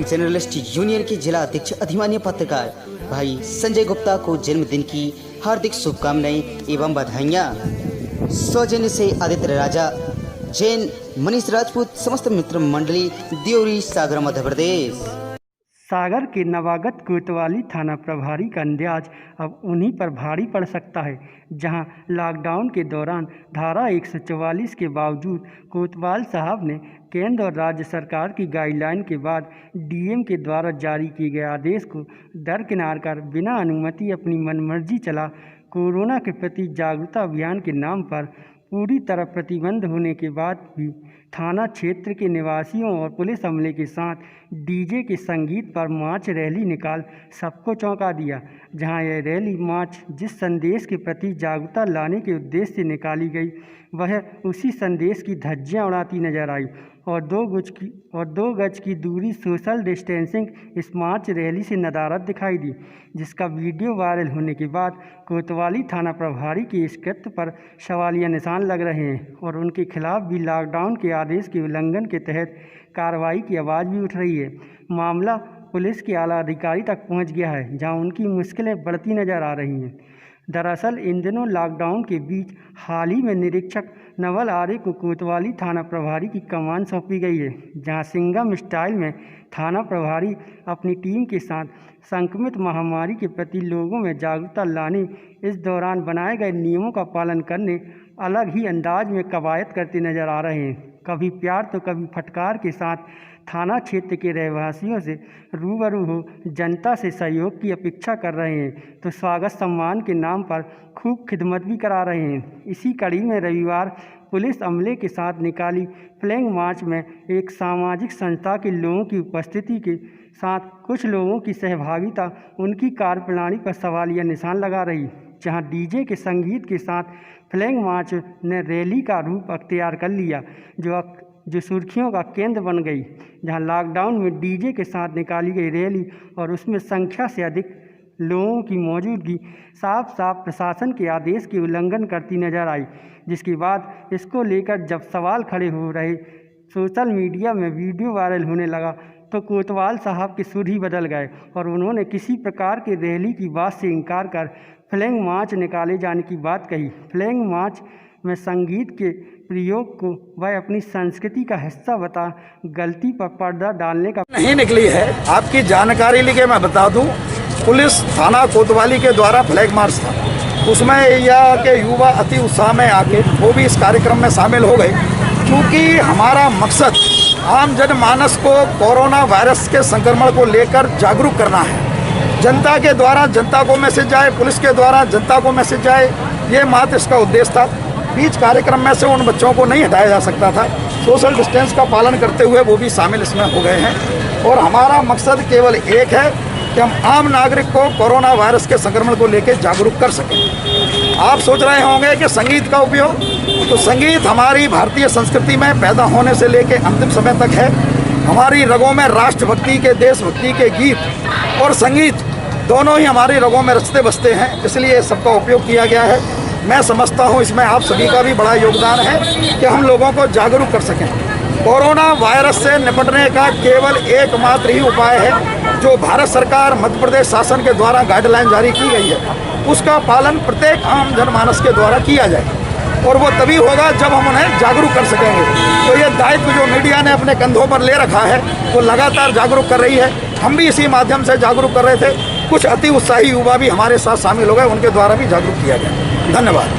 Journalist union के जिला अध्यक्ष अधिमान्य पत्रकार भाई संजय गुप्ता को जन्मदिन की हार्दिक शुभकामनाएं एवं बधाइयाँ। सौजन्य से आदित्य राजा जैन मनीष राजपूत समस्त मित्र मंडली देवरी सागर मध्य प्रदेश। सागर के नवागत कोतवाली थाना प्रभारी का अंदाज अब उन्हीं पर भारी पड़ सकता है, जहां लॉकडाउन के दौरान धारा 144 के बावजूद कोतवाल साहब ने केंद्र और राज्य सरकार की गाइडलाइन के बाद डीएम के द्वारा जारी किए गए आदेश को दरकिनार कर बिना अनुमति अपनी मनमर्जी चला कोरोना के प्रति जागरूकता अभियान के नाम पर पूरी तरह प्रतिबंध होने के बाद भी थाना क्षेत्र के निवासियों और पुलिस अमले के साथ डीजे के संगीत पर मार्च रैली निकाल सबको चौंका दिया। जहां यह रैली मार्च जिस संदेश के प्रति जागरूकता लाने के उद्देश्य से निकाली गई, वह उसी संदेश की धज्जियां उड़ाती नजर आई और दो गज की दूरी सोशल डिस्टेंसिंग इस मार्च रैली से नदारद दिखाई दी, जिसका वीडियो वायरल होने के बाद कोतवाली थाना प्रभारी के इस कृत्य पर सवालिया निशान लग रहे हैं और उनके खिलाफ भी लॉकडाउन के आदेश के उल्लंघन के तहत कार्रवाई की आवाज़ भी उठ रही है। मामला पुलिस के आला अधिकारी तक पहुंच गया है, जहां उनकी मुश्किलें बढ़ती नजर आ रही हैं। दरअसल इन दिनों लॉकडाउन के बीच हाल ही में निरीक्षक नवल आर्य को कोतवाली थाना प्रभारी की कमान सौंपी गई है, जहां सिंघम स्टाइल में थाना प्रभारी अपनी टीम के साथ संक्रमित महामारी के प्रति लोगों में जागरूकता लाने, इस दौरान बनाए गए नियमों का पालन करने अलग ही अंदाज में कवायद करते नजर आ रहे हैं। कभी प्यार तो कभी फटकार के साथ थाना क्षेत्र के रहवासियों से रूबरू हो जनता से सहयोग की अपेक्षा कर रहे हैं, तो स्वागत सम्मान के नाम पर खूब खिदमत भी करा रहे हैं। इसी कड़ी में रविवार पुलिस अमले के साथ निकाली फ्लैग मार्च में एक सामाजिक संस्था के लोगों की उपस्थिति के साथ कुछ लोगों की सहभागिता उनकी कार्यप्रणाली पर सवालिया निशान लगा रही, जहां डीजे के संगीत के साथ फ्लैग मार्च ने रैली का रूप अख्तियार कर लिया, जो सुर्खियों का केंद्र बन गई। जहां लॉकडाउन में डीजे के साथ निकाली गई रैली और उसमें संख्या से अधिक लोगों की मौजूदगी साफ साफ प्रशासन के आदेश की उल्लंघन करती नजर आई, जिसके बाद इसको लेकर जब सवाल खड़े हो रहे, सोशल मीडिया में वीडियो वायरल होने लगा, तो कोतवाल साहब के सुर ही बदल गए और उन्होंने किसी प्रकार की रैली की बात से इनकार कर फ्लैग मार्च निकाले जाने की बात कही। फ्लैग मार्च में संगीत के प्रयोग को वह अपनी संस्कृति का हिस्सा बता गलती पर पर्दा डालने का नहीं निकली है। आपकी जानकारी लिए मैं बता दूं, पुलिस थाना कोतवाली के द्वारा फ्लैग मार्च था, उसमें यह के युवा अति उत्साह में आके वो भी इस कार्यक्रम में शामिल हो गए, क्योंकि हमारा मकसद आम जनमानस को कोरोना वायरस के संक्रमण को लेकर जागरूक करना है। जनता के द्वारा जनता को मैसेज जाए, पुलिस के द्वारा जनता को मैसेज जाए, ये मात्र इसका उद्देश्य था। बीच कार्यक्रम में से उन बच्चों को नहीं हटाया जा सकता था। सोशल डिस्टेंस का पालन करते हुए वो भी शामिल इसमें हो गए हैं और हमारा मकसद केवल एक है कि हम आम नागरिक को कोरोना वायरस के संक्रमण को लेकर जागरूक कर सकें। आप सोच रहे होंगे कि संगीत का उपयोग, तो संगीत हमारी भारतीय संस्कृति में पैदा होने से लेकर अंतिम समय तक है। हमारी रगों में राष्ट्रभक्ति के, देशभक्ति के गीत और संगीत दोनों ही हमारी रगों में रचते बसते हैं, इसलिए सबका उपयोग किया गया है। मैं समझता हूं इसमें आप सभी का भी बड़ा योगदान है कि हम लोगों को जागरूक कर सकें। कोरोना वायरस से निपटने का केवल एकमात्र ही उपाय है, जो भारत सरकार मध्य प्रदेश शासन के द्वारा गाइडलाइन जारी की गई है, उसका पालन प्रत्येक आम जनमानस के द्वारा किया जाए और वो तभी होगा जब हम उन्हें जागरूक कर सकेंगे। तो ये दायित्व जो मीडिया ने अपने कंधों पर ले रखा है, वो लगातार जागरूक कर रही है। हम भी इसी माध्यम से जागरूक कर रहे थे। कुछ अति उत्साही युवा भी हमारे साथ शामिल हो गए, उनके द्वारा भी जागरूक किया गया। धन्यवाद।